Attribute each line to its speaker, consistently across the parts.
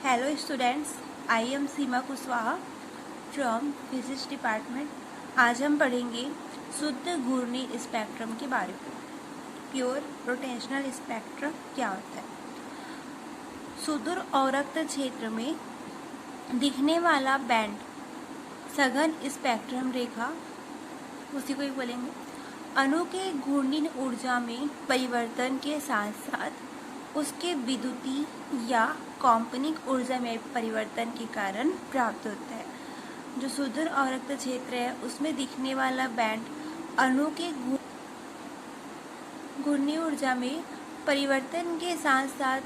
Speaker 1: Hello students, I am Seema Kushwaha from physics department. आज हम पढ़ेंगे शुद्ध घूर्णी स्पेक्ट्रम के बारे में। प्योर रोटेशनल स्पेक्ट्रम क्या होता है? सुदूर अवरक्त क्षेत्र में दिखने वाला बैंड सघन स्पेक्ट्रम रेखा, उसी को ही बोलेंगे। अणु के घूर्णी ऊर्जा में परिवर्तन के साथ साथ उसके विद्युतीय या कॉम्पनिक ऊर्जा में परिवर्तन के कारण प्राप्त होता है। जो सुदूर अवरक्त क्षेत्र है उसमें दिखने वाला बैंड अणु के घूर्णी ऊर्जा में परिवर्तन के साथ साथ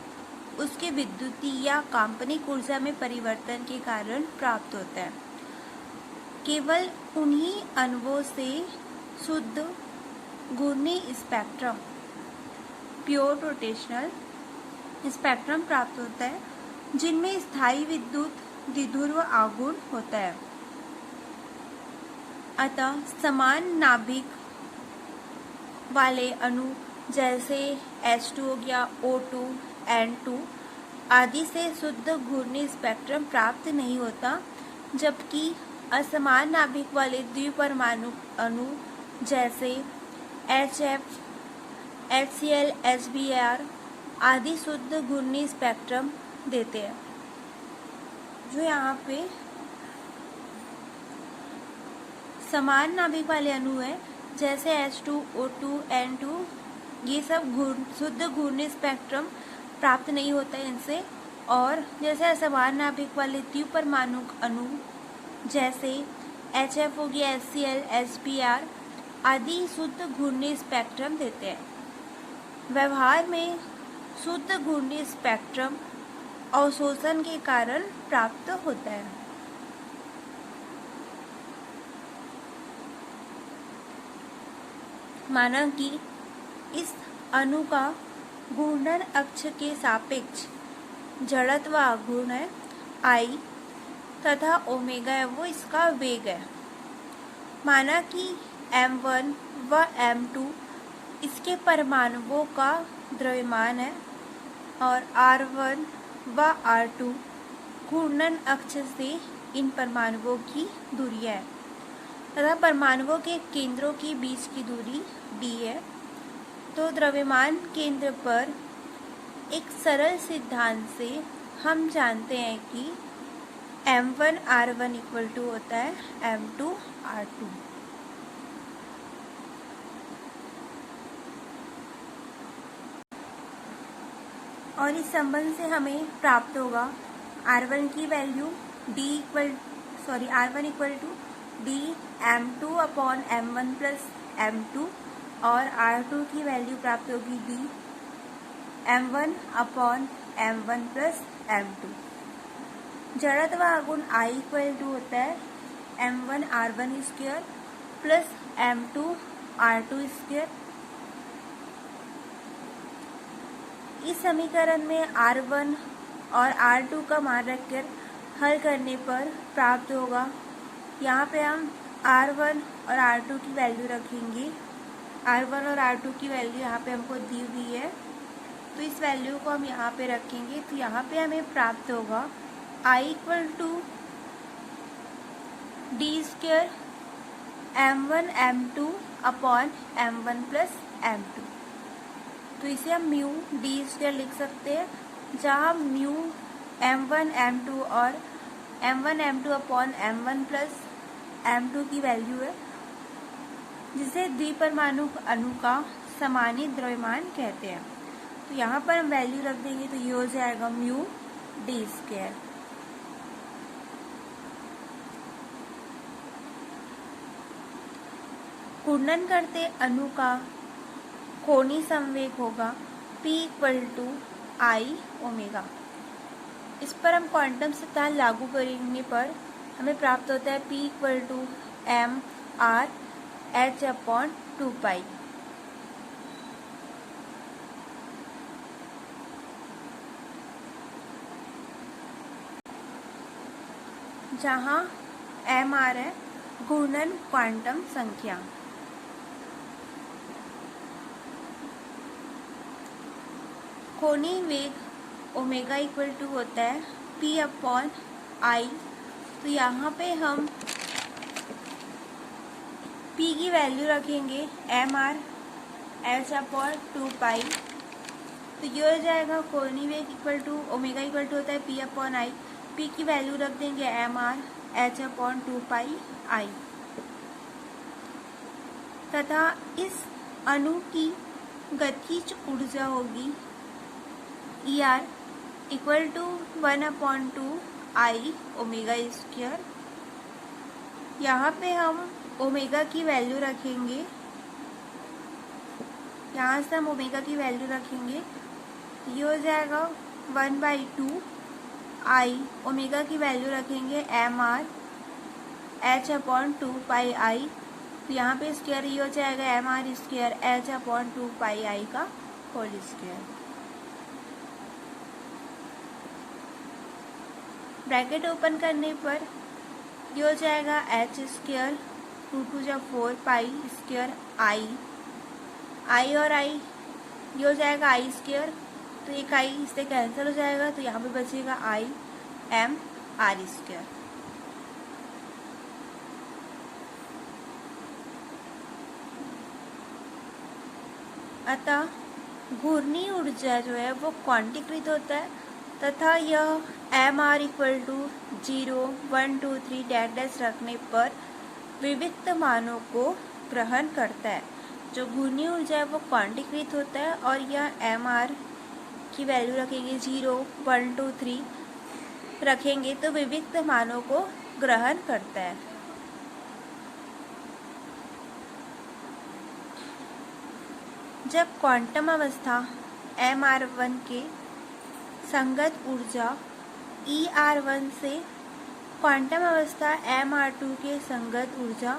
Speaker 1: उसके विद्युतीय या काल्पनिक ऊर्जा में परिवर्तन के कारण प्राप्त होता है। केवल उन्हीं अणुओं से शुद्ध घूर्णी स्पेक्ट्रम, प्योर रोटेशनल स्पेक्ट्रम प्राप्त होता है जिनमें स्थायी विद्युत द्विध्रुव आघूर्ण होता है। अतः समान नाभिक वाले अणु जैसे H2 हो गया, O2, N2 आदि से शुद्ध घूर्णी स्पेक्ट्रम प्राप्त नहीं होता, जबकि असमान नाभिक वाले द्विपरमाणु अणु जैसे HF, HCl, HBr आदि शुद्ध घूर्णी स्पेक्ट्रम देते हैं। जो यहाँ पे समान नाभिक वाले अणु है जैसे H2, O2, N2, ये सब शुद्ध घूर्णी स्पेक्ट्रम प्राप्त नहीं होता है इनसे। और जैसे असमान नाभिक वाले द्विपरमाणु अणु जैसे HF हो गया, HCl, HBr आदि शुद्ध घूर्णी स्पेक्ट्रम देते हैं। व्यवहार में शुद्ध घूर्णी स्पेक्ट्रम अवशोषण के कारण प्राप्त होता है। माना कि इस अणु का घूर्णन अक्ष के सापेक्ष जड़त्व आघूर्ण है I तथा ओमेगा है वो इसका वेग है। माना कि M1 व M2 इसके परमाणुओं का द्रव्यमान है और R1 व R2 घूर्णन अक्ष से इन परमाणुओं की दूरी है तथा परमाणुओं के केंद्रों के बीच की दूरी d है। तो द्रव्यमान केंद्र पर एक सरल सिद्धांत से हम जानते हैं कि M1 R1 इक्वल टू होता है M2 R2। और इस संबंध से हमें प्राप्त होगा R1 की value R1 equal to D M2 upon M1 plus M2 और R2 की वैल्यू प्राप्त होगी D M1 upon M1 plus M2। जड़त्व आघूर्ण I इक्वल टू होता है M1 R1 square plus M2 R2 square. इस समीकरण में R1 और R2 का मान रखकर हल करने पर प्राप्त होगा। यहाँ पे हम R1 और R2 की वैल्यू रखेंगे। R1 और R2 की वैल्यू यहाँ पे हमको दी हुई है, तो इस वैल्यू को हम यहाँ पे रखेंगे। तो यहाँ पे हमें प्राप्त होगा I equal to D square M1 M2 upon M1 plus M2। तो इसे हम म्यू D स्क्वायर लिख सकते हैं, जहाँ म्यू M1 M2 और M1 M2 upon M1 plus M2 की वैल्यू है, जिसे द्विपरमाणु अणु का समानीत द्रव्यमान कहते हैं। तो यहाँ पर हम वैल्यू रख देंगे, तो ये हो जाएगा म्यू D स्क्वायर। घूर्णन करते अणु का कोणीय संवेग होगा P equal to I omega. इस पर हम क्वांटम सिद्धांत लागू करने पर हमें प्राप्त होता है P equal to M R H upon 2 pi. जहाँ M R है घूर्णन क्वांटम संख्या। कोणीय वेग ओमेगा इक्वल टू होता है P अपॉन I। तो यहाँ पे हम P की वैल्यू रखेंगे mR H अपॉन 2 पाई। तो ये हो जाएगा कोऑर्डिनेट वेग equal to omega equal to होता है P अपॉन I। P की वैल्यू रख देंगे mR H upon 2 pi I। तथा इस अणु की गतिज ऊर्जा होगी ER equal to 1/2 I omega square. यहाँ पे हम ओमेगा की वैल्यू रखेंगे, यहाँ से हम ओमेगा की वैल्यू रखेंगे। ये हो जाएगा 1/2 I। ओमेगा की वैल्यू रखेंगे mR H upon 2 pi I। तो यहाँ पे स्क्वायर ये हो जाएगा mR square H upon 2 pi I का होल स्क्वायर। ब्रैकेट ओपन करने पर ये हो जाएगा H स्क्वायर 2 2 जा 4 पाई स्क्वायर I और I ये हो जाएगा I स्क्वायर। तो एक I इससे कैंसिल हो जाएगा, तो यहाँ पे बचेगा I m R स्क्वायर। अतः घूर्णी ऊर्जा जो है वो क्वांटीकृत होता है तथा यह mR इक्वल टू 0 1 2 3 डैश रखने पर विविक्त मानों को ग्रहण करता है। जो घूर्णी ऊर्जा है वो क्वांटीकृत होता है और यह mR की वैल्यू रखेंगे 0 1 2 3 रखेंगे तो विविक्त मानों को ग्रहण करता है। जब क्वांटम अवस्था mR1 के संगत ऊर्जा ER1 से क्वांटम अवस्था mR2 के संगत ऊर्जा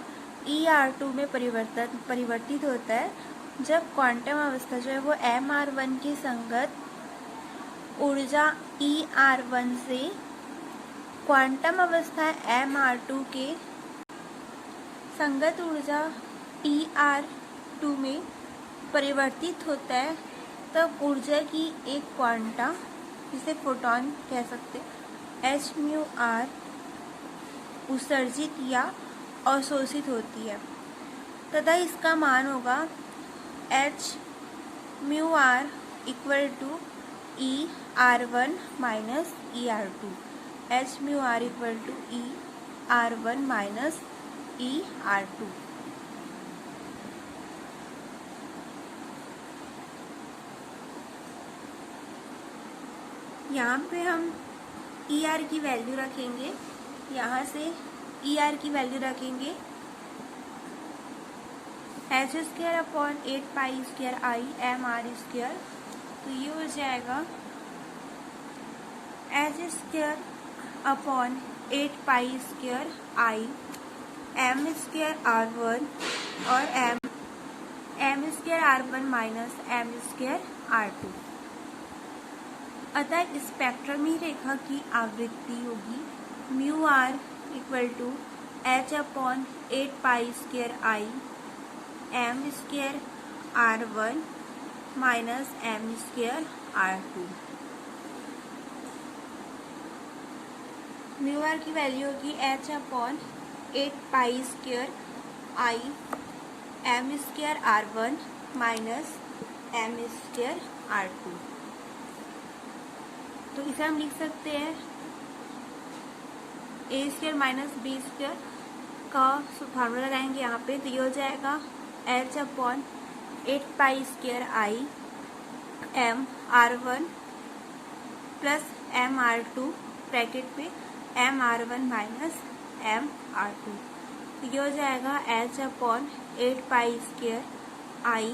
Speaker 1: ER2 में परिवर्तित होता है। जब क्वांटम अवस्था जो है वो mR1 की संगत ऊर्जा ER1 से क्वांटम अवस्था mR2 के संगत ऊर्जा ER2 में परिवर्तित होता है, तब ऊर्जा की एक क्वांटा जिसे फोटॉन कह सकते h/r उत्सर्जित या अवशोषित होती है तथा इसका मान होगा h/r equal to ER1 minus ER2। h/r equal to ER1 minus ER2। यहाँ पे हम ER की वैल्यू रखेंगे, यहाँ से ER की वैल्यू रखेंगे h square upon 8 pi square I mR square. तो ये हो जाएगा h square upon 8 pi square I m square R1 और m square R1 minus m square R2। अतः स्पेक्ट्रमी रेखा की आवृत्ति होगी μr equal to h upon 8 pi square I m square R1 minus m square R2। μr की value होगी h upon 8 pi square I m square R1 minus m square R2। तो इसे हम लिख सकते हैं a square minus B square का formula लगाएंगे यहाँ पे। तो ये हो जाएगा h upon 8 pi square I m R1 plus m R2 bracket पे m R1 minus m R2। तो ये हो जाएगा h upon 8 pi square I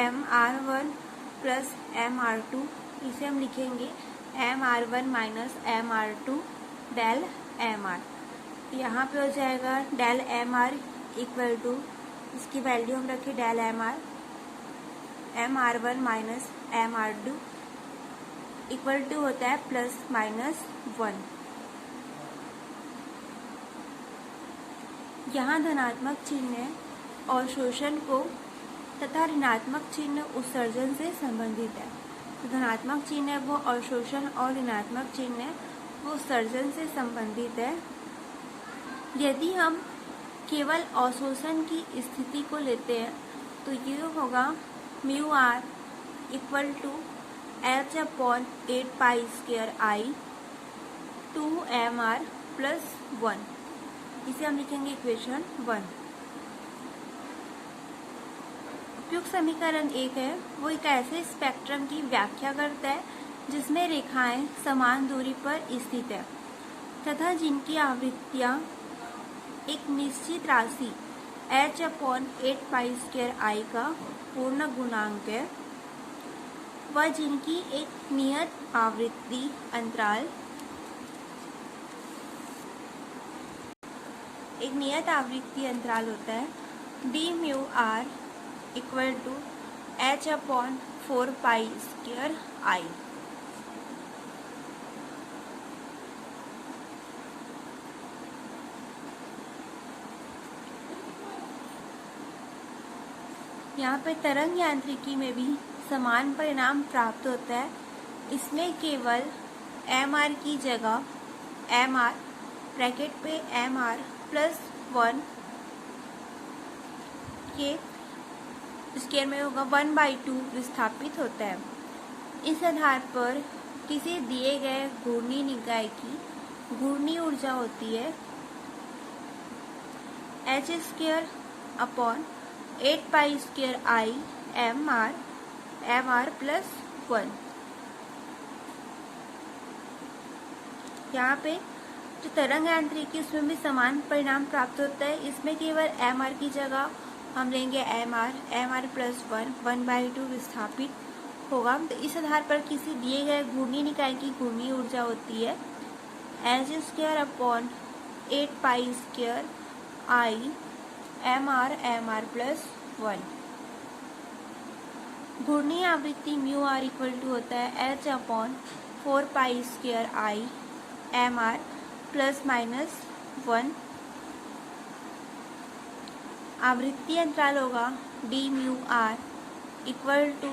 Speaker 1: m R1 plus m R2। इसे हम लिखेंगे m R1 minus m R2 del m R। यहाँ पे हो जाएगा del m R equal to इसकी वैल्यू हम रखें del m R m R1 minus m R2 equal to होता है प्लस माइनस 1। यहाँ धनात्मक चिन्ह अवशोषण को तथा ऋणात्मक चिन्ह उत्सर्जन से संबंधित है। तो धनात्मक चिन्ह है वो अवशोषण और ऋणात्मक चिन्ह वो उत्सर्जन से संबंधित है। यदि हम केवल अवशोषण की स्थिति को लेते हैं तो ये होगा mu R equal to H upon 8 pi square I 2mr plus 1। इसे हम लिखेंगे इक्वेशन 1। उपयुक्त समीकरण 1 है वो एक ऐसे स्पेक्ट्रम की व्याख्या करता है जिसमें रेखाएं समान दूरी पर स्थित है तथा जिनकी आवृत्तियां एक निश्चित राशि h अपॉन 8 पाई स्क्वायर आई का पूर्ण गुणांक है व जिनकी एक नियत आवृत्ति अंतराल होता है d mu r equal to h upon 4 pi square I. यहाँ पे तरंग यांत्रिकी में भी समान परिणाम प्राप्त होता है। इसमें केवल mr की जगह mr ब्रैकेट पे mr प्लस 1 के स्क्वायर में होगा 1/2 विस्थापित होता है। इस आधार पर किसी दिए गए घूर्णी निकाय की घूर्णी ऊर्जा होती है h square upon 8 pi square I mr plus 1। यहाँ पे जो तरंग यांत्रिकी उसमें भी समान परिणाम प्राप्त होता है। इसमें केवल mr की जगह हम लेंगे mr प्लस 1/2 विस्थापित होगा। तो इस आधार पर किसी दिए गए घूर्णी निकाय की घूर्णी ऊर्जा होती है h square upon 8 pi square I mr plus 1। घूर्णी आवृत्ति म्यू आर इक्वल टू होता है h upon 4 pi square I mr plus minus 1। आवृत्ति अंतराल होगा d mu R equal to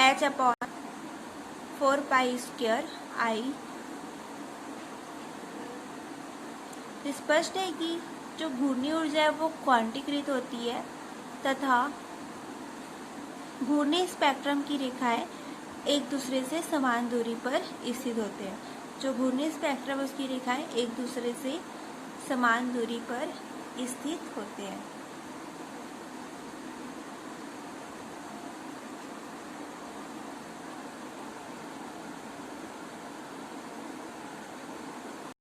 Speaker 1: h upon 4 pi square I. स्पष्ट है कि जो घूर्णी ऊर्जा है वो क्वांटीकृत होती है तथा घूर्णी स्पेक्ट्रम की रेखाएं एक दूसरे से समान दूरी पर स्थित होते हैं। जो घूर्णी स्पेक्ट्रम उसकी रेखाएं एक दूसरे से समान दूरी पर स्थित होते हैं।